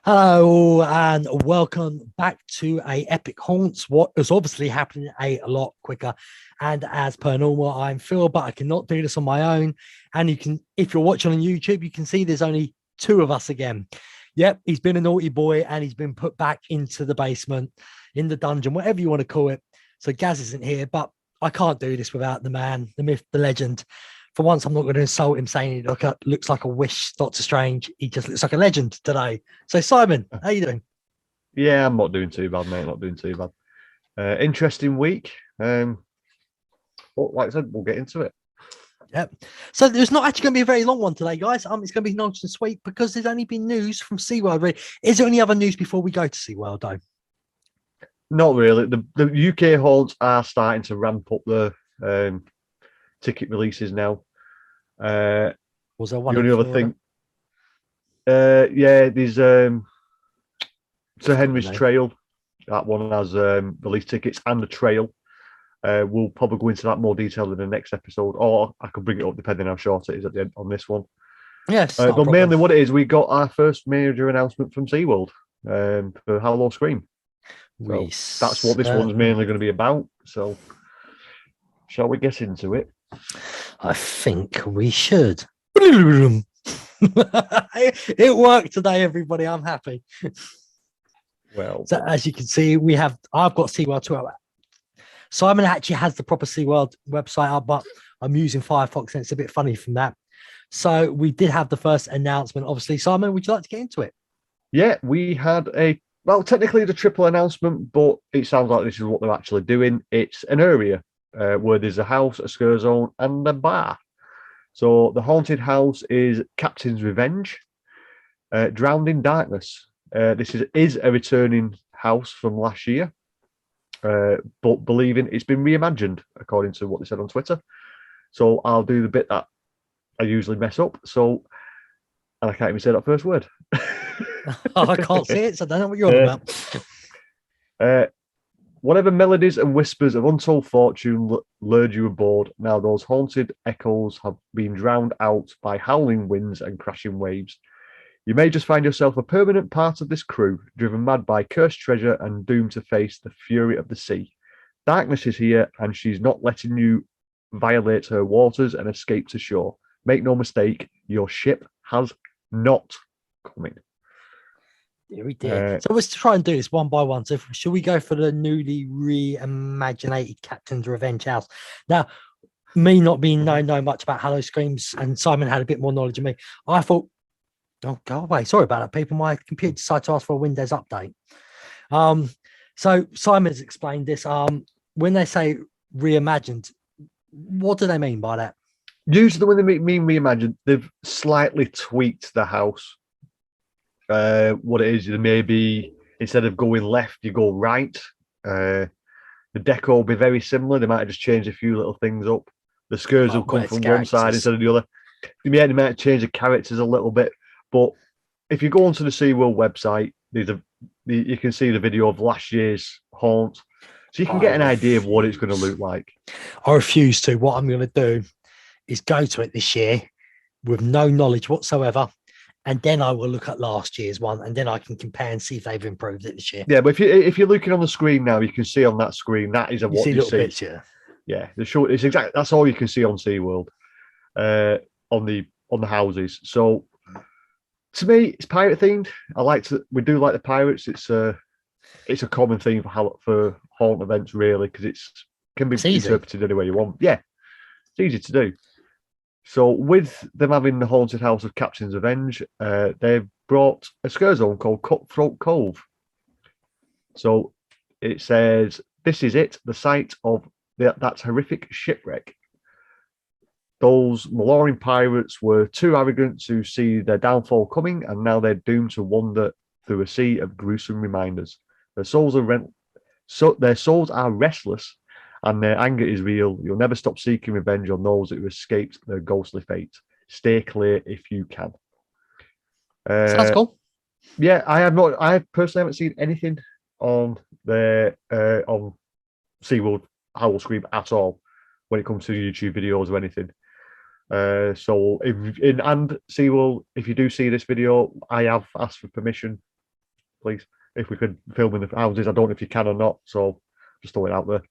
Hello and welcome back to a Epic Haunts. What is obviously happening a lot quicker. And as per normal, I'm Phil, but I cannot do this on my own. And you can, if you're watching on YouTube, you can see there's only two of us again. Yep, he's been a naughty boy and he's been put back into the basement, in the dungeon, whatever you want to call it. So Gaz isn't here, but I can't do this without the man, the myth, the legend. For once, I'm not going to insult him saying he looks like a wish Doctor Strange. He just looks like a legend today. So, Simon, how you doing? Yeah, I'm not doing too bad, mate. Not doing too bad. Interesting week. But like I said, we'll get into it. Yep. So there's not actually going to be a very long one today, guys. It's going to be nice and sweet because there's only been news from SeaWorld. Really. Is there any other news before we go to SeaWorld, though? Not really. The UK haunts are starting to ramp up the ticket releases now. Was there one? The only other thing? Yeah, there's Sir Henry's Trail. That one has release tickets and the trail. We'll probably go into that more detail in the next episode, or I could bring it up depending how short it is at the end on this one. Yes, but mainly what it is, we got our first major announcement from SeaWorld for Howl-O-Scream. So that's what this one's mainly going to be about. So, shall we get into it? I think we should. It worked today, everybody. I'm happy. Well, so as you can see, I've got SeaWorld 2. Simon actually has the proper SeaWorld website up, but I'm using Firefox and it's a bit funny from that. So we did have the first announcement. Obviously, Simon, would you like to get into it? Yeah, we had technically the triple announcement, but it sounds like this is what they're actually doing. It's an area where there's a house, a scare zone, and a bar. So the haunted house is Captain's Revenge, Drowned in Darkness. This is a returning house from last year, but believing it's been reimagined, according to what they said on Twitter. So I'll do the bit that I usually mess up. And I can't even say that first word. I can't see it, so I don't know what you're on about. Whatever melodies and whispers of untold fortune lured you aboard, now those haunted echoes have been drowned out by howling winds and crashing waves. You may just find yourself a permanent part of this crew, driven mad by cursed treasure and doomed to face the fury of the sea. Darkness is here, and she's not letting you violate her waters and escape to shore. Make no mistake, your ship has not coming. We did. So let's try and do this one by one. So should we go for the newly reimaginated Captain's Revenge house? Now, me not being know much about Howl-O-Screams, and Simon had a bit more knowledge than me, I thought, oh, go away. Sorry about that, people. My computer decided to ask for a Windows update. So Simon's explained this. When they say reimagined, what do they mean by that? Usually when they mean reimagined, they've slightly tweaked the house. What it is, maybe instead of going left, you go right. The deco will be very similar. They might have just changed a few little things up. The skirts will come from one side instead of the other. They might change the characters a little bit. But if you go onto the SeaWorld website, you can see the video of last year's haunt. So you can get an idea of what it's going to look like. I refuse to. What I'm going to do is go to it this year with no knowledge whatsoever. And then I will look at last year's one, and then I can compare and see if they've improved it this year. Yeah, but if you're looking on the screen now, you can see on that screen that is what you see. Bits, yeah. Yeah, the short. It's exactly that's all you can see on SeaWorld, on the houses. So to me, it's pirate themed. We do like the pirates. It's a common theme for haunt events, really, because can be interpreted any way you want. Yeah, it's easy to do. So with them having the haunted house of Captain's Revenge, they've brought a scare zone called Cutthroat Cove. So it says, "This is it, the site of that horrific shipwreck. Those marauding pirates were too arrogant to see their downfall coming, and now they're doomed to wander through a sea of gruesome reminders. Their souls are restless, and their anger is real. You'll never stop seeking revenge on those who escaped their ghostly fate. Stay clear if you can." Sounds cool. Yeah, I have not. I personally haven't seen anything on the on SeaWorld Howl-O-Scream at all when it comes to YouTube videos or anything. So and SeaWorld, if you do see this video, I have asked for permission, please, if we could film in the houses. I don't know if you can or not, so just throw it out there.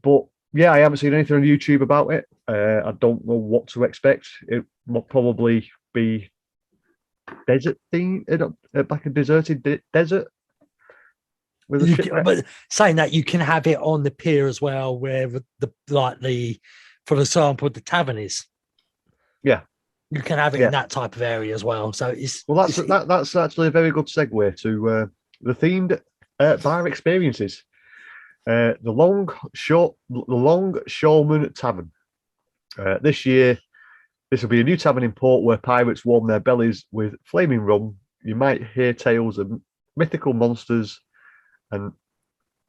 But yeah, I haven't seen anything on YouTube about it. I don't know what to expect. It will probably be desert theme, like a deserted desert with a shipwreck. But saying that, you can have it on the pier as well, where for example, the tavern is. Yeah, you can have it in that type of area as well. So that's actually a very good segue to the themed bar experiences. The Longshoreman Tavern. This year, this will be a new tavern in port where pirates warm their bellies with flaming rum. You might hear tales of mythical monsters and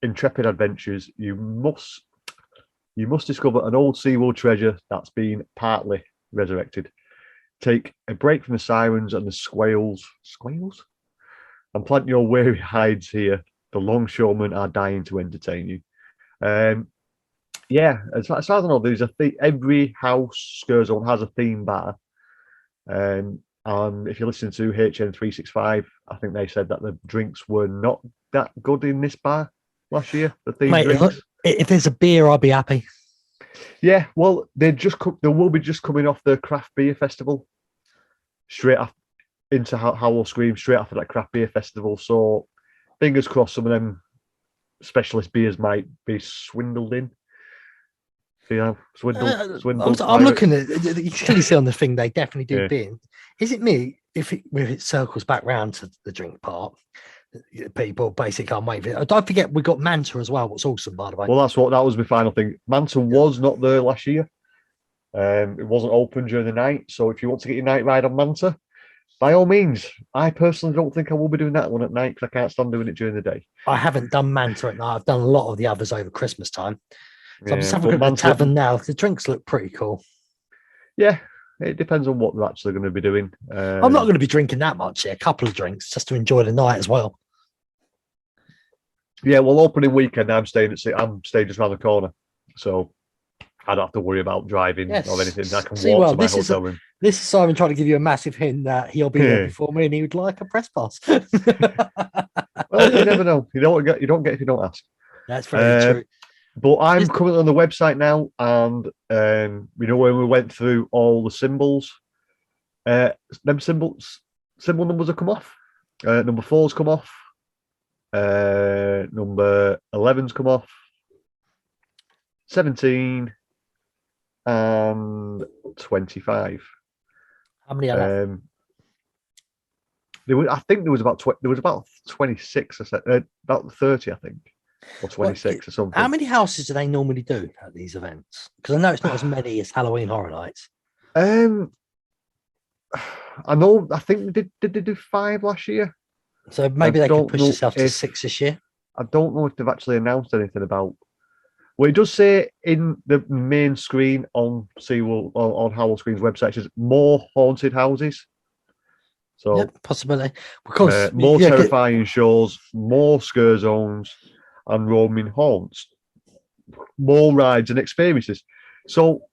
intrepid adventures. You must discover an old SeaWorld treasure that's been partly resurrected. Take a break from the sirens and the squeals, and plant your weary hides here. The longshoremen are dying to entertain you. Yeah, as far as I know, there's every house scare zone has a theme bar. And if you listen to HN365, I think they said that the drinks were not that good in this bar last year. The theme drinks. If there's a beer, I'll be happy. Yeah, well, they will be just coming off the craft beer festival, straight after into Howl-O-Scream, straight after that craft beer festival. So fingers crossed, some of them specialist beers might be swindled in. Swindled. I'm looking at it. You can see on the thing they definitely do beer. Is it me if it circles back round to the drink part? People basically can't wait for it. Don't forget we got Manta as well. What's awesome, by the way. Well, that was my final thing. Manta was not there last year. It wasn't open during the night. So if you want to get your night ride on Manta, by all means. I personally don't think I will be doing that one at night because I can't stand doing it during the day. I haven't done Manta at night. I've done a lot of the others over Christmas time. So I'm just having a look at the tavern now. The drinks look pretty cool. Yeah, it depends on what they're actually going to be doing. I'm not going to be drinking that much here. A couple of drinks just to enjoy the night as well. Yeah, well, opening weekend, I'm staying just around the corner, so I don't have to worry about driving or anything. I can walk to my hotel room. This is Simon trying to give you a massive hint that he'll be there before me, and he would like a press pass. Well, you never know. You don't get if you don't ask. That's very true. But I'm currently on the website now, and when we went through all the symbols, them symbol numbers have come off. Number 4's come off. Number 11's come off. 17 and 25. How many are there? I think there was about 26. I said about 30, I think, or 26 or something. How many houses do they normally do at these events? Because I know it's not as many as Halloween Horror Nights. I know. I think did they do 5 last year? So maybe they could push themselves to 6 this year. I don't know if they've actually announced anything about. Well, it does say in the main screen on SeaWorld on Howl-O-Scream's website, it says more haunted houses. So possibly because more terrifying shows, more scare zones, and roaming haunts, more rides and experiences. So,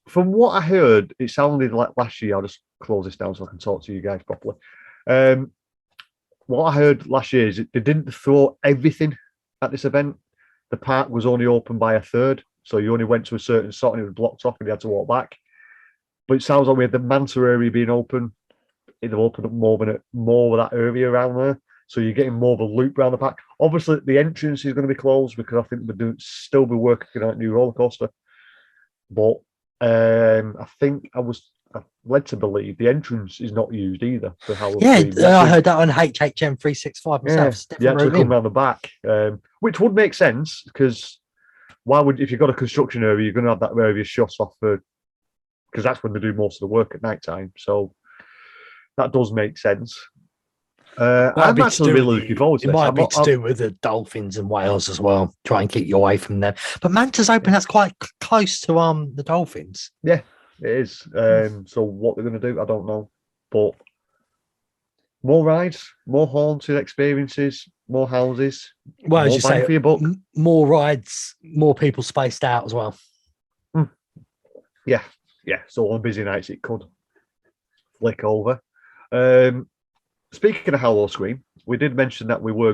from what I heard, it sounded like last year. I'll just close this down so I can talk to you guys properly. What I heard last year is they didn't throw everything at this event. The park was only open by a third, so you only went to a certain spot and it was blocked off and you had to walk back. But it sounds like we had the Manta area being open. They've opened up more of that area around there, so you're getting more of a loop around the park. Obviously, the entrance is going to be closed because I think we're still be working on a new roller coaster. but I think I was led to believe the entrance is not used either for Howl-O-Scream. I heard that on HHM 365 myself. It's You actually route come around the back, which would make sense because why would, if you've got a construction area, you're going to have that area shut off for, because that's when they do most of the work at night time. So that does make sense. I'm actually really looking forward to it. This. It might be to do with the dolphins and whales as well. Try and keep you away from them. But Manta's Open, that's quite close to the dolphins. Yeah, it is. So what they're going to do, I don't know. But more rides, more haunted experiences, more houses. Well, more as you say, for your buck. More rides, more people spaced out as well. Yeah. So on busy nights, it could flick over. Speaking of Howl-O-Scream, we did mention that we were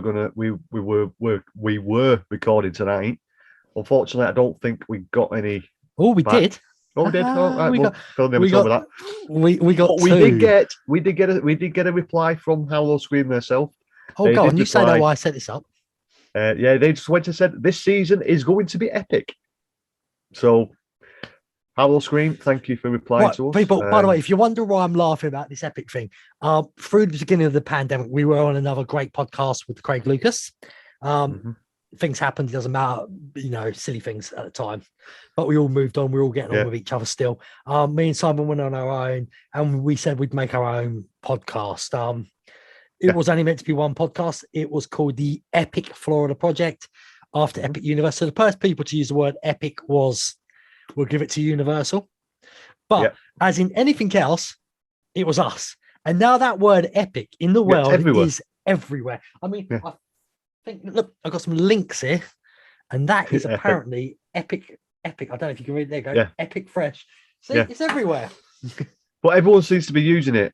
recording tonight. Unfortunately, I don't think we got any. Oh, we did. Oh, we did. We got that. We did get a reply from Howl-O-Scream themselves. Oh, go on, you say that while I set this up. Yeah, they just went and said this season is going to be epic. So, Howl-O-Scream, thank you for replying to us. People, by the way, if you wonder why I'm laughing about this epic thing, through the beginning of the pandemic, we were on another great podcast with Craig Lucas. Things happened, it doesn't matter, silly things at the time. But we all moved on, we were all getting on with each other still. Me and Simon went on our own, and we said we'd make our own podcast. It was only meant to be one podcast. It was called the Epic Florida Project after Epic Universe. So the first people to use the word epic was, we'll give it to Universal. But as in anything else, it was us. And now that word epic in the world is everywhere. I mean, I think, look, I've got some links here, and that is apparently epic. I don't know if you can read it. There you go. Epic Fresh. See, it's everywhere. But everyone seems to be using it.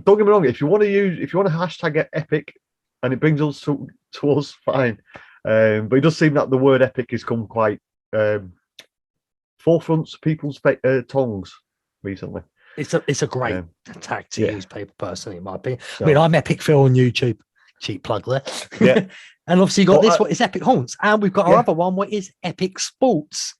Don't get me wrong, if you want to hashtag it epic and it brings us to us, fine. But it does seem that the word epic has come quite forefront to people's tongues recently. It's a great tag to use, people, personally, in my opinion. So, I mean, I'm Epic Phill on YouTube. Cheap plug there. Yeah. And obviously you got this one, it's Epic Haunts, and we've got our other one, what is Epic Sports.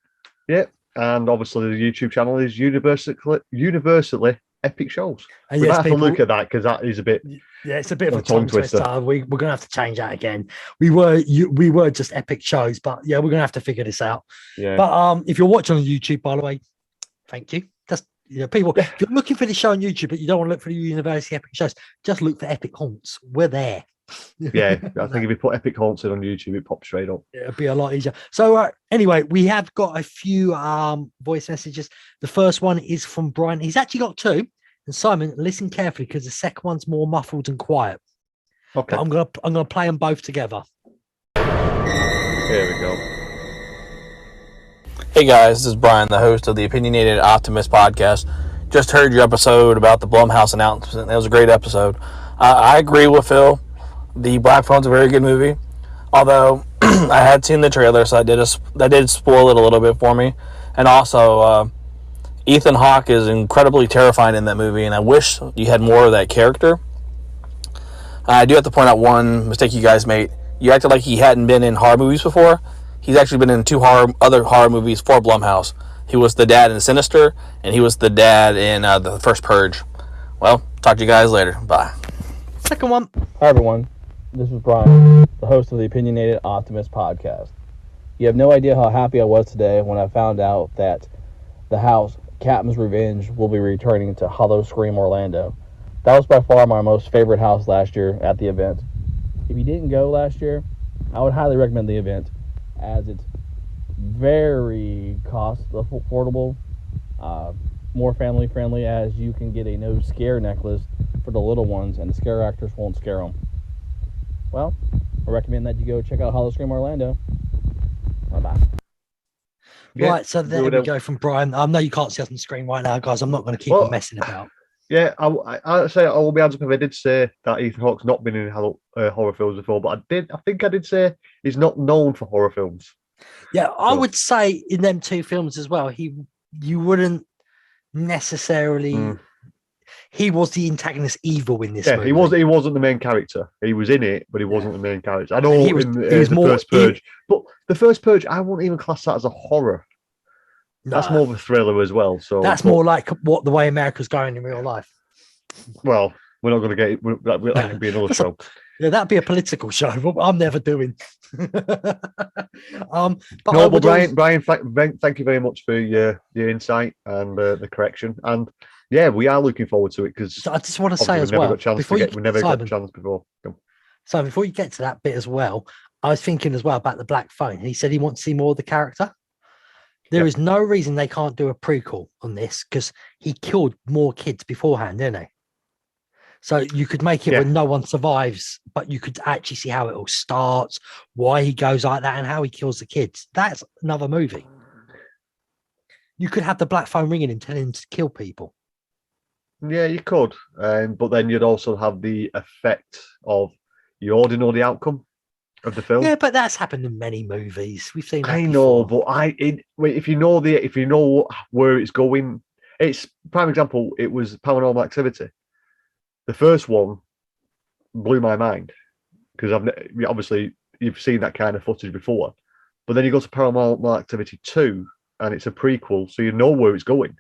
Yeah. And obviously the YouTube channel is universally Epic Shows. And we might have to look at that because that is a bit. Yeah, it's a bit of a tongue twister. We're going to have to change that again. We were just Epic Shows, but we're going to have to figure this out. Yeah. But if you're watching on YouTube, by the way, thank you. Just people, if you're looking for the show on YouTube, but you don't want to look for the University Epic Shows, just look for Epic Haunts. We're there. Yeah, I think if you put Epic Haunts in on YouTube, it pops straight up. It'll be a lot easier. So anyway, we have got a few voice messages. The first one is from Brian. He's actually got two. And Simon, listen carefully because the second one's more muffled and quiet. Okay. But I'm gonna play them both together. Here we go. Hey guys, this is Brian, the host of the Opinionated Optimist podcast. Just heard your episode about the Blumhouse announcement. It was a great episode. I agree with Phill. The Black Phone's a very good movie. Although I had seen the trailer, so that did spoil it a little bit for me. And also, Ethan Hawke is incredibly terrifying in that movie, and I wish you had more of that character. I do have to point out one mistake you guys made. You acted like he hadn't been in horror movies before. He's actually been in two other horror movies for Blumhouse. He was the dad in Sinister, and he was the dad in the first Purge. Well, talk to you guys later. Bye. Second one. Hi, everyone. This is Brian, the host of the Opinionated Optimist podcast. You have no idea how happy I was today when I found out that the house, Captain's Revenge, will be returning to Howl-O-Scream Orlando. That was by far my most favorite house last year at the event. If you didn't go last year, I would highly recommend the event, as it's very cost affordable, more family friendly, as you can get a no scare necklace for the little ones, and the scare actors won't scare them. Well, I recommend that you go check out Howl-O-Scream Orlando. Bye-bye. Right, so there we go from Brian. No, you can't see us on the screen right now, guys. I'm not going to keep on messing about. Yeah, I say I will be honest. I did say that Ethan Hawke's not been in horror films before, but I think I did say he's not known for horror films. Yeah, I would say in them two films as well, you wouldn't necessarily. He was the antagonist evil in this movie. He wasn't the main character. He was in it, but he wasn't the main character. I know he was more, First Purge, but the First Purge, I wouldn't even class that as a horror. That's more of a thriller as well. So that's more like what the way America's going in real life. Well, we're not going to get it. That could be another show. That'd be a political show. I'm never doing. But Brian, thank you very much for your insight and the correction. And yeah, we are looking forward to it because I just want to say as we well, never got a chance before. So before you get to that bit as well, I was thinking as well about the Black Phone. He said he wants to see more of the character. There is no reason they can't do a prequel on this because he killed more kids beforehand, didn't he? So you could make it when no one survives, but you could actually see how it all starts, why he goes like that, and how he kills the kids. That's another movie. You could have the Black Phone ringing him, telling him to kill people. Yeah, you could. But then you'd also have the effect of you already know the outcome of the film. Yeah, but that's happened in many movies. We've seen that I know, before. but if you know where it's going, it's prime example. It was Paranormal Activity. The first one blew my mind because obviously you've seen that kind of footage before, but then you go to Paranormal Activity 2 and it's a prequel, so you know where it's going.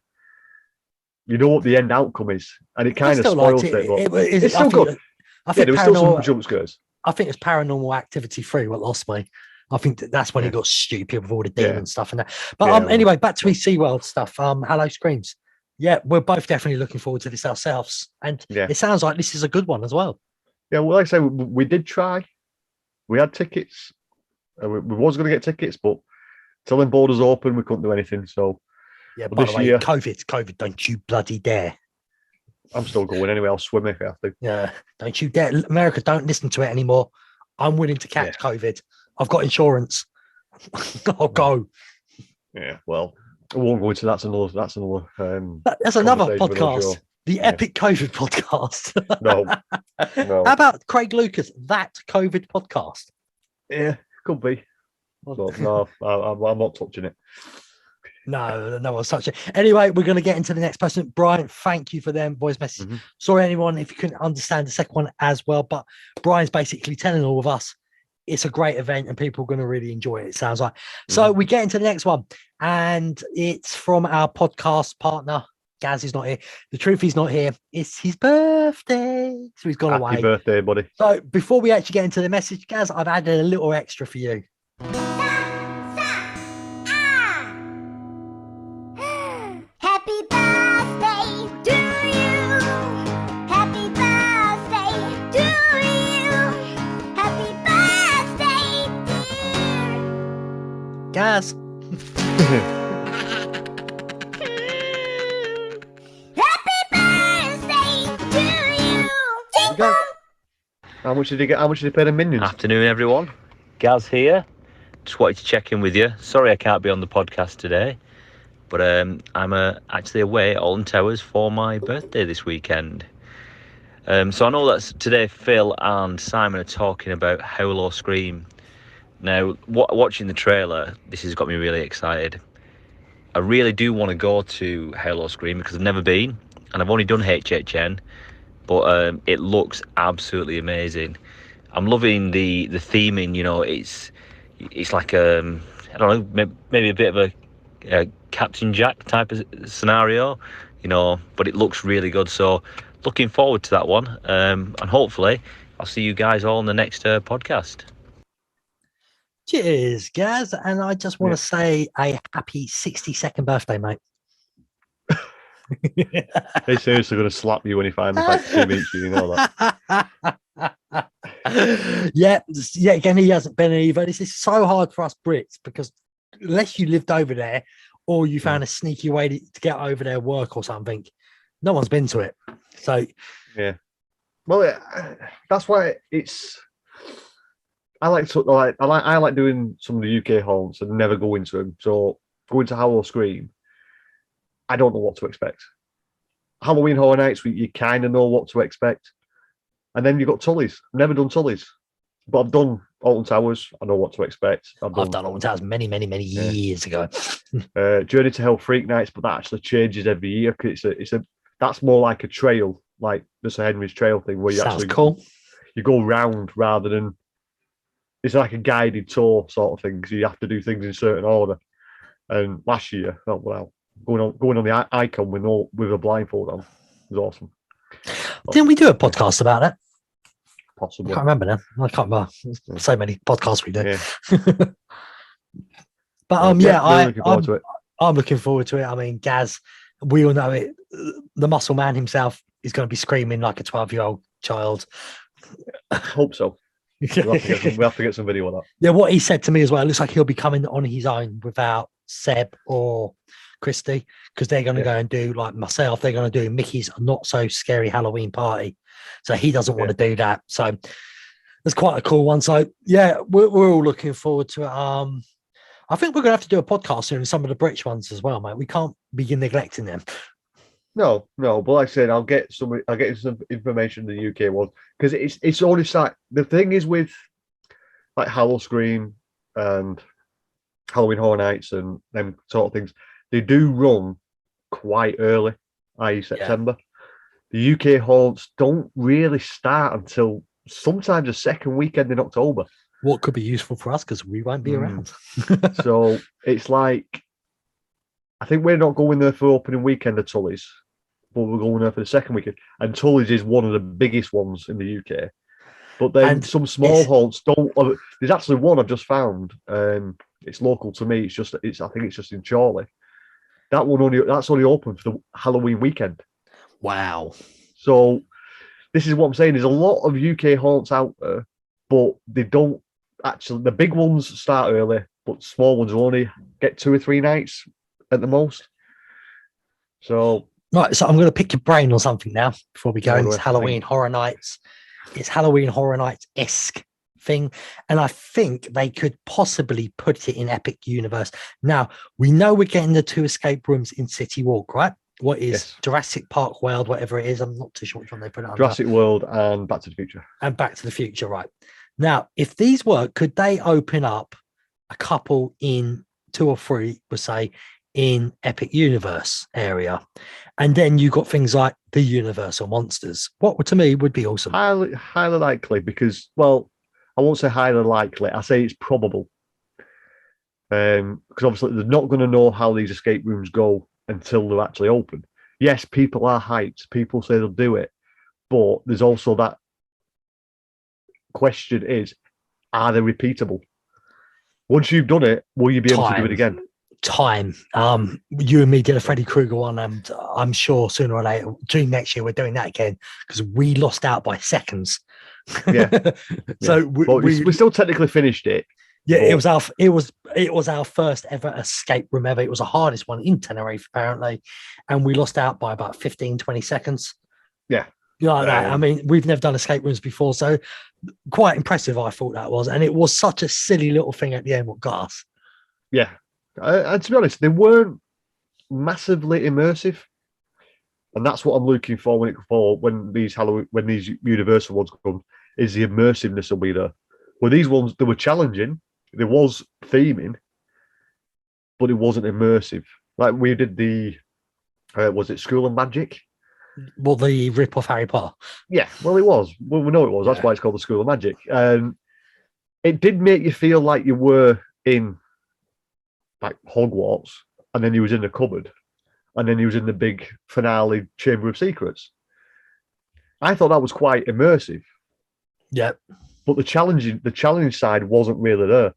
You know what the end outcome is, and it kind of spoils it. It's still good. There was still some jump scares. I think it's Paranormal Activity 3 what lost me. I think that's when it got stupid with all the demon stuff and that. But anyway, back to SeaWorld stuff. Howl-O-Screams. Yeah, we're both definitely looking forward to this ourselves. And it sounds like this is a good one as well. Yeah, well, like I say, we did try. We had tickets. We was going to get tickets, but till the borders open, we couldn't do anything. So, yeah, by the way, COVID, don't you bloody dare. I'm still going anyway. I'll swim if I have to. Yeah, don't you dare. America, don't listen to it anymore. I'm willing to catch COVID. I've got insurance. I'll go. Yeah, well, I won't go into that's another that's another podcast. The Epic COVID podcast. No. How about Craig Lucas? That COVID podcast. Yeah, could be. But no, I'm not touching it. No one's touching it. Anyway, we're going to get into the next person. Brian, thank you for them voice message. Mm-hmm. Sorry, anyone, if you couldn't understand the second one as well, but Brian's basically telling all of us it's a great event and people are going to really enjoy it, sounds like. So we get into the next one, and it's from our podcast partner. Gaz is not here. The truth, he's not here. It's his birthday, so he's gone away. Happy birthday, buddy. So before we actually get into the message, Gaz, I've added a little extra for you. Happy birthday to you. Happy birthday to you. Happy birthday, dear. Gaz. How much did he get? How much did he pay the minions? Afternoon, everyone. Gaz here. Just wanted to check in with you. Sorry I can't be on the podcast today, but I'm actually away at Alton Towers for my birthday this weekend. So I know that today Phill and Simon are talking about Howl-O-Scream. Now, watching the trailer, this has got me really excited. I really do want to go to Howl-O-Scream because I've never been, and I've only done HHN. But it looks absolutely amazing. I'm loving the theming. You know, it's like I don't know, maybe a bit of a Captain Jack type of scenario. You know, but it looks really good. So looking forward to that one. And hopefully I'll see you guys all in the next podcast. Cheers, Gaz. And I just want to say a happy 62nd birthday, mate. He's seriously going to slap you when he finally meets you. You know that. Yeah. Again, he hasn't been either. This is so hard for us Brits because unless you lived over there or you found a sneaky way to get over there, work or something, no one's been to it. So yeah. Well, that's why it's. I like doing some of the UK haunts and never go into them. So going to Howl-O-Scream, I don't know what to expect. Halloween Horror Nights, you kind of know what to expect. And then you've got Tully's. I've never done Tully's, but I've done Alton Towers. I know what to expect. I've done Alton Towers many years ago. Journey to Hell Freak Nights, but that actually changes every year. That's more like a trail, like the Sir Henry's Trail thing, where you cool. You go round rather than it's like a guided tour sort of thing. So you have to do things in a certain order. And last year, going on the icon with a blindfold on was awesome. Didn't we do a podcast about that? I Possibly. can't remember now. I can't remember. There's so many podcasts we do. Yeah. But really looking forward to it. I'm looking forward to it. I mean, Gaz, we all know it. The muscle man himself is going to be screaming like a 12-year-old child. Hope so. We'll have to get some video of that. Yeah, what he said to me as well, it looks like he'll be coming on his own without Seb or Christy, because they're going to go and do, like myself, they're going to do Mickey's Not So Scary Halloween Party. So he doesn't want to do that. So it's quite a cool one. So yeah, we're all looking forward to it. I think we're going to have to do a podcast soon on some of the British ones as well, mate. We can't begin neglecting them. No, but like I said, I'll get some information in the UK one, because it's only started. The thing is with like Howl-O-Scream and Halloween Horror Nights and them sort of things, they do run quite early, i.e. September. The UK haunts don't really start until sometimes the second weekend in October. What could be useful for us because we won't be around. So it's like, I think we're not going there for opening weekend at Tully's, but we're going there for the second weekend. And Tully's is one of the biggest ones in the UK. But then some small haunts don't. There's actually one I've just found. It's local to me. I think it's just in Chorley. That's only open for the Halloween weekend. Wow. So this is what I'm saying. There's a lot of UK haunts out there, but they don't actually. The big ones start early, but small ones will only get 2 or 3 nights at the most. So right, so I'm going to pick your brain on something now before we go into Halloween Horror Nights. It's Halloween Horror Nights-esque thing, and I think they could possibly put it in Epic Universe. Now, we know we're getting the 2 escape rooms in City Walk, right? What is Jurassic Park World, whatever it is. I'm not too sure which one they put it under. Jurassic World and Back to the Future. And Back to the Future, right. Now, if these work, could they open up a couple in 2 or 3, we'll say, in Epic Universe area? And then you got things like the Universal Monsters. What to me would be awesome. Highly likely, because, well, I won't say highly likely. I say it's probable. Because obviously they're not going to know how these escape rooms go until they're actually open. Yes, people are hyped. People say they'll do it. But there's also that question is, are they repeatable? Once you've done it, will you be able to do it again? Time. You and me did a Freddy Krueger one, and I'm sure sooner or later, during next year, we're doing that again because we lost out by seconds. Yeah. So we still technically finished it. Yeah, it was our first ever escape room ever. It was the hardest one in Tenerife, apparently, and we lost out by about 15, 20 seconds. Yeah. Like that. I mean, we've never done escape rooms before, so quite impressive, I thought that was. And it was such a silly little thing at the end what got us. Yeah. And to be honest, they weren't massively immersive. And that's what I'm looking for when these Universal ones come, is the immersiveness will be there. Well, these ones, they were challenging. There was theming, but it wasn't immersive. Like we did was it School of Magic? Well, the rip off Harry Potter. Yeah, well, it was. Well, we know it was. That's why it's called the School of Magic. It did make you feel like you were in like Hogwarts, and then you was in the cupboard, and then you was in the big finale Chamber of Secrets. I thought that was quite immersive. Yeah. But the challenge side wasn't really there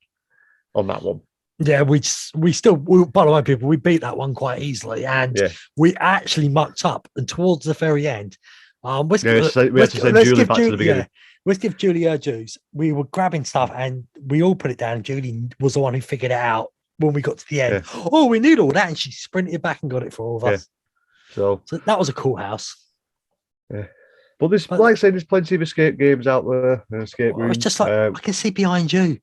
on that one. Yeah, by the way, people, we beat that one quite easily, and we actually mucked up. And towards the very end, let's give Julie her dues. We were grabbing stuff, and we all put it down. And Julie was the one who figured it out when we got to the end. Yeah. Oh, we need all that, and she sprinted back and got it for all of us. So that was a cool house. Yeah. But like I said, there's plenty of escape games out there. Escape rooms. It's just like I can see behind you.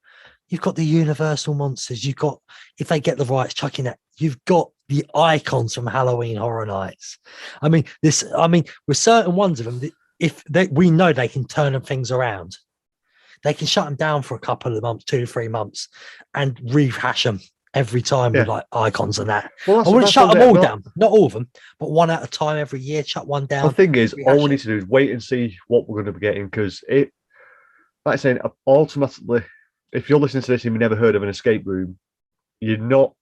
You've got the Universal Monsters. You've got, if they get the rights, chucking that. You've got the icons from Halloween Horror Nights. I mean, with certain ones of them, we know they can turn things around. They can shut them down for a couple of months, 2 to 3 months, and rehash them every time with like icons and that. Well, I wouldn't shut them all down, not all of them, but one at a time every year. Shut one down. The thing is, all we need to do is wait and see what we're going to be getting, because like I said, ultimately, if you're listening to this and you've never heard of an escape room, you're not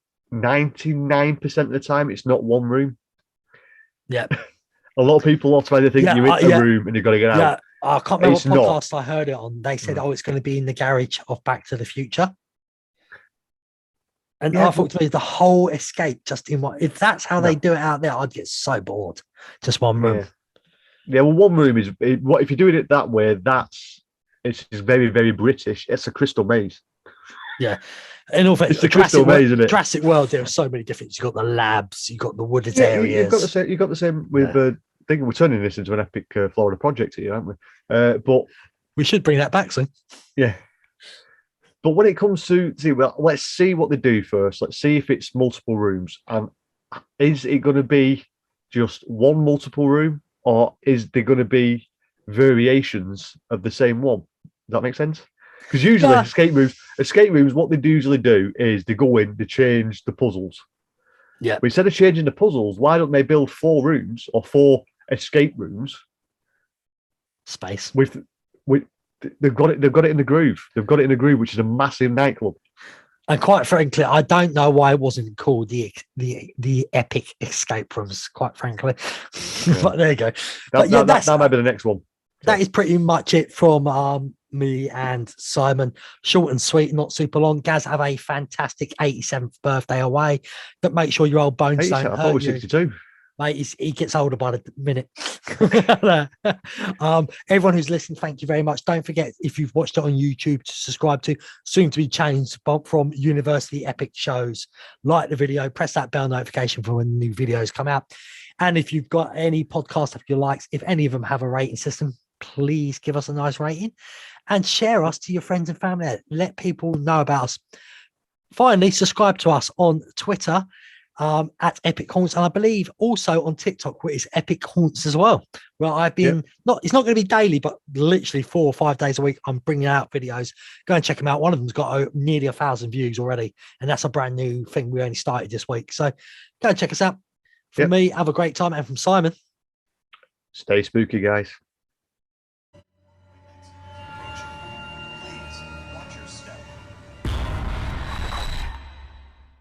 99% of the time, it's not one room. Yeah. A lot of people automatically think Yeah, you're in a room and you've got to get out. Yeah. I can't remember It's what not. podcast I heard it on. They said, it's going to be in the garage of Back to the Future. And Yeah, I thought to me, the whole escape just in one. If that's how they No. do it out there, I'd get so bored. Just one room. Yeah, well, one room is what if you're doing it that way, it's very, very British. It's a crystal maze. Yeah. In all fact, It's the crystal maze, isn't it? Jurassic World, there are so many different. You've got the labs, you've got the wooded Yeah, areas. you've got the same with I think we're turning this into an epic Florida project here, aren't we? But we should bring that back soon. Yeah. But when it comes to let's see what they do first. Let's see if it's multiple rooms. And is it going to be just one multiple room, or is there going to be variations of the same one? Does that make sense? Because usually escape rooms, what they usually do is they go in, they change the puzzles. Yeah. But instead of changing the puzzles, why don't they build 4 rooms or 4 escape rooms? Space. They've got it in the groove. They've got it in the groove, which is a massive nightclub. And quite frankly, I don't know why it wasn't called the epic escape rooms. Quite frankly, but there you go. That might be the next one. That is pretty much it from me and Simon. Short and sweet, not super long. Gaz, have a fantastic 87th birthday away. But make sure your old bones don't hurt I thought it was you. 62. Mate, he gets older by the minute. Everyone who's listened, thank you very much. Don't forget, if you've watched it on YouTube, to subscribe to soon to be changed from University Epic Shows. Like the video, press that bell notification for when new videos come out. And if you've got any podcast of your likes, if any of them have a rating system, please give us a nice rating and share us to your friends and family. Let people know about us. Finally, subscribe to us on Twitter at Epic Haunts, and I believe also on TikTok, where it's Epic Haunts as well. Well, I've been it's not going to be daily, but literally 4 or 5 days a week, I'm bringing out videos. Go and check them out. One of them's got nearly 1,000 views already, and that's a brand new thing we only started this week. So go and check us out. From me, have a great time, and from Simon, Stay spooky, guys.